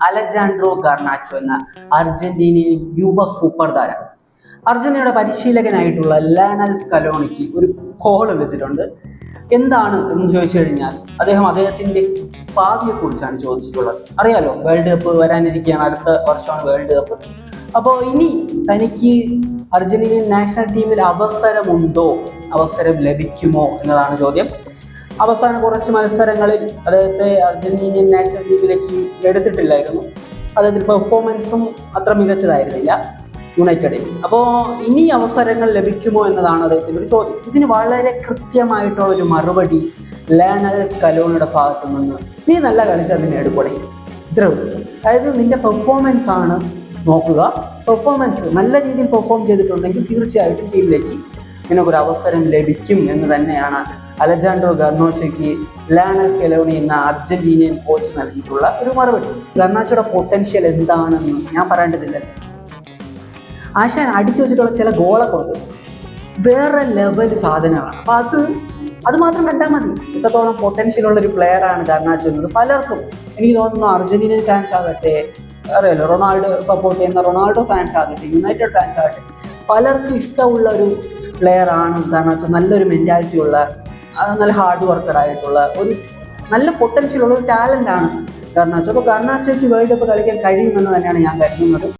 Alejandro Garnacho എന്ന Argentinian യുവ super താരം അർജന്റീനയുടെ പരിശീലകനായിട്ടുള്ള ലയണൽ സ്കലോണിക്ക് ഒരു കോൾ വിളിച്ചിട്ടുണ്ട്. എന്താണ് എന്ന് ചോദിച്ചു കഴിഞ്ഞാൽ അദ്ദേഹത്തിന്റെ ഭാവിയെക്കുറിച്ചാണ് ചോദിച്ചിട്ടുള്ളത്. അറിയാലോ, വേൾഡ് കപ്പ് വരാനിരിക്കുകയാണ്, അടുത്ത വർഷമാണ് വേൾഡ് കപ്പ്. അപ്പോൾ ഇനി തനിക്ക് അർജന്റീനിയൻ നാഷണൽ ടീമിൽ അവസരം ലഭിക്കുമോ എന്നതാണ് ചോദ്യം. അവസാന കുറച്ച് മത്സരങ്ങളിൽ അദ്ദേഹത്തെ അർജന്റീനിയൻ നാഷണൽ ടീമിലേക്ക് എടുത്തിട്ടില്ലായിരുന്നു. അദ്ദേഹത്തിന്റെ പെർഫോമൻസും അത്ര മികച്ചതായിരുന്നില്ല യുണൈറ്റഡിൽ. അപ്പോൾ ഇനി അവസരങ്ങൾ ലഭിക്കുമോ എന്നതാണ് അദ്ദേഹത്തിൻ്റെ ഒരു ചോദ്യം. ഇതിന് വളരെ കൃത്യമായിട്ടുള്ളൊരു മറുപടി ലയണൽ സ്കലോണിയുടെ ഭാഗത്തു നിന്ന്, നീ നല്ല കളിച്ചാൽ നിന്നെ എടുക്കണേ, ഇത്രേ ഉള്ളൂ. അതായത് നിന്റെ പെർഫോമൻസ് ആണ് നോക്കുക. പെർഫോമൻസ് നല്ല രീതിയിൽ പെർഫോം ചെയ്തിട്ടുണ്ടെങ്കിൽ തീർച്ചയായിട്ടും ടീമിലേക്ക് നിനക്കൊരു അവസരം ലഭിക്കും എന്ന് തന്നെയാണ് അലജാൻഡ്രോ ഗർനാച്ചോയ്ക്ക് ലയണൽ സ്കലോണി എന്ന അർജന്റീനിയൻ കോച്ച് നൽകിയിട്ടുള്ള ഒരു മറുപടി. ഗർനാച്ചോയുടെ പൊട്ടൻഷ്യൽ എന്താണെന്ന് ഞാൻ പറയേണ്ടതില്ലല്ലോ. ആശാൻ അടിച്ചു വെച്ചിട്ടുള്ള ചില ഗോളൊക്കെ ഉണ്ട്, വേറെ ലെവൽ സാധനമാണ്. അപ്പം അത് മാത്രം കണ്ടാൽ മതി ഇത്രത്തോളം പൊട്ടൻഷ്യലുള്ള ഒരു പ്ലെയറാണ് ഗർനാച്ചോ എന്നത്. പലർക്കും എനിക്ക് തോന്നുന്നു, അർജന്റീനിയൻ ഫാൻസ് ആകട്ടെ, അറിയാലോ, റൊണാൾഡോ സപ്പോർട്ട് ചെയ്യുന്ന റൊണാൾഡോ ഫാൻസ് ആകട്ടെ, യുണൈറ്റഡ് ഫാൻസ് ആകട്ടെ, പലർക്കും ഇഷ്ടമുള്ള ഒരു പ്ലെയർ ആണ് ഗർനാച്ചോ. നല്ലൊരു മെൻറ്റാലിറ്റി ഉള്ള, നല്ല ഹാർഡ് വർക്കഡ് ആയിട്ടുള്ള, ഒരു നല്ല പൊട്ടൻഷ്യലുള്ള ഒരു ടാലൻ്റ് ആണ് ഗർനാച്ചോ. അപ്പോൾ ഗർനാച്ചോയ്ക്ക് വേൾഡ് കപ്പ് കളിക്കാൻ കഴിയുമെന്ന് തന്നെയാണ് ഞാൻ കരുതുന്നത്.